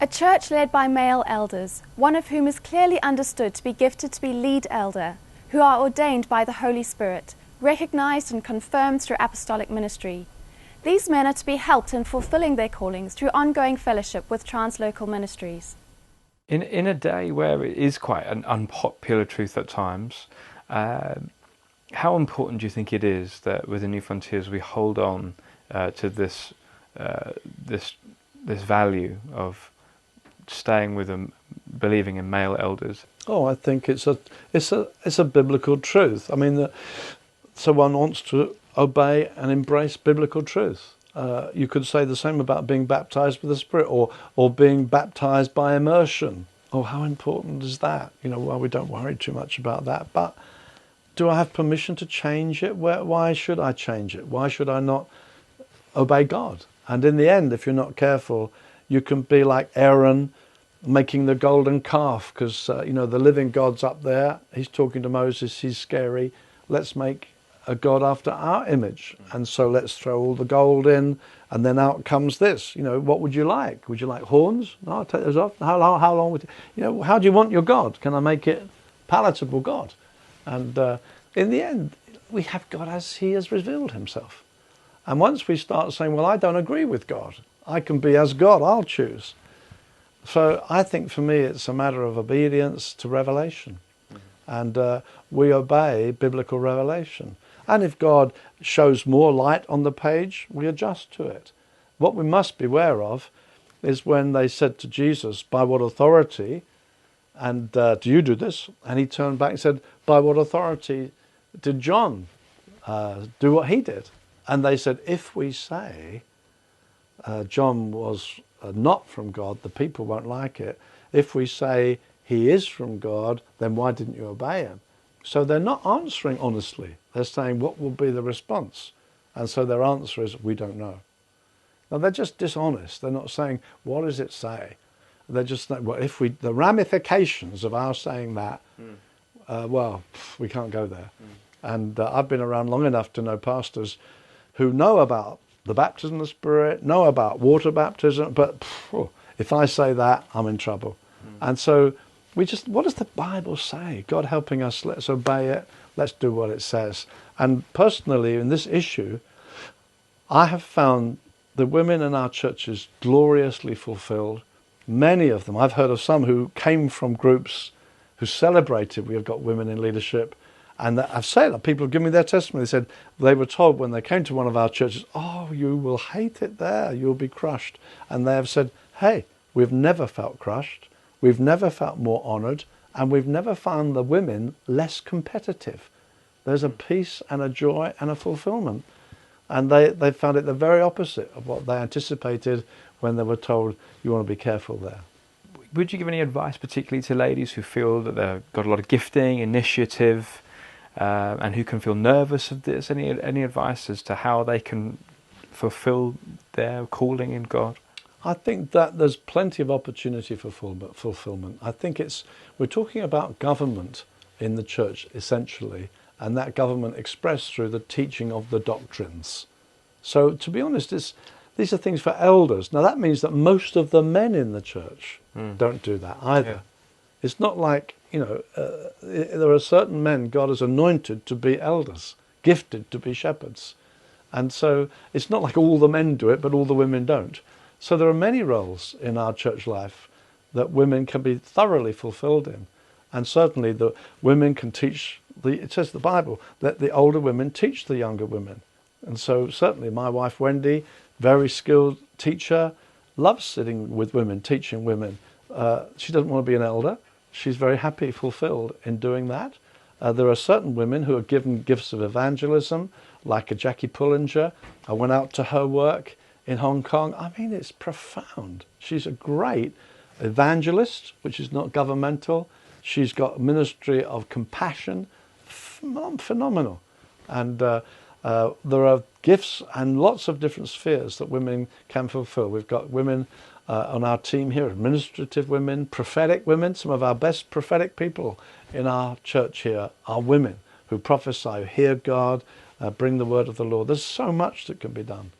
A church led by male elders, one of whom is clearly understood to be gifted to be lead elder, who are ordained by the Holy Spirit, recognized and confirmed through apostolic ministry. These men are to be helped in fulfilling their callings through ongoing fellowship with translocal ministries. In a day where it is quite an unpopular truth at times, how important do you think it is that within New Frontiers we hold on to this value of staying with them, believing in male elders? Oh, I think it's a biblical truth. I mean, someone wants to obey and embrace biblical truth. You could say the same about being baptized with the Spirit, or being baptized by immersion. Oh, how important is that? Well, we don't worry too much about that. But do I have permission to change it? Why should I change it? Why should I not obey God? And in the end, if you're not careful, you can be like Aaron making the golden calf, because the living God's up there. He's talking to Moses. He's scary. Let's make a God after our image, and so let's throw all the gold in, and then out comes this. What would you like? Would you like horns? No, I'll take those off. How long would how do you want your God? Can I make it palatable God? And in the end, we have God as He has revealed Himself. And once we start saying, well, I don't agree with God, I can be as God, I'll choose. So I think for me it's a matter of obedience to revelation. And we obey biblical revelation. And if God shows more light on the page, we adjust to it. What we must beware of is when they said to Jesus, by what authority, and do you do this? And He turned back and said, by what authority did John do what he did? And they said, if we say John was not from God, the people won't like it. If we say he is from God, then why didn't you obey him? So they're not answering honestly. They're saying, what will be the response? And so their answer is, we don't know. Now they're just dishonest. They're not saying, what does it say? They're just saying, well, the ramifications of our saying that, we can't go there. And I've been around long enough to know pastors who know about the baptism of the Spirit, know about water baptism, but if I say that, I'm in trouble. And so what does the Bible say? God helping us, let's obey it, let's do what it says. And personally, in this issue, I have found the women in our churches gloriously fulfilled. Many of them, I've heard of some who came from groups who celebrated we have got women in leadership. And I've said that people have given me their testimony. They said they were told when they came to one of our churches, oh, you will hate it there, you'll be crushed. And they have said, hey, we've never felt crushed, we've never felt more honoured, and we've never found the women less competitive. There's a peace and a joy and a fulfilment. And they found it the very opposite of what they anticipated when they were told, you want to be careful there. Would you give any advice particularly to ladies who feel that they've got a lot of gifting, initiative, and who can feel nervous of this? Any advice as to how they can fulfill their calling in God? I think that there's plenty of opportunity for fulfillment. I think we're talking about government in the church essentially, and that government expressed through the teaching of the doctrines. So to be honest, these are things for elders. Now that means that most of the men in the church don't do that either. Yeah. It's not like, there are certain men God has anointed to be elders, gifted to be shepherds. And so it's not like all the men do it, but all the women don't. So there are many roles in our church life that women can be thoroughly fulfilled in. And certainly the women can teach, it says in the Bible, that the older women teach the younger women. And so certainly my wife Wendy, very skilled teacher, loves sitting with women, teaching women. She doesn't want to be an elder. She's very happy, fulfilled in doing that. There are certain women who are given gifts of evangelism, like a Jackie Pullinger. I went out to her work in Hong Kong. I mean, it's profound. She's a great evangelist, which is not governmental. She's got a ministry of compassion, phenomenal. And there are gifts and lots of different spheres that women can fulfill. We've got women on our team here, administrative women, prophetic women. Some of our best prophetic people in our church here are women who prophesy, hear God, bring the word of the Lord. There's so much that can be done.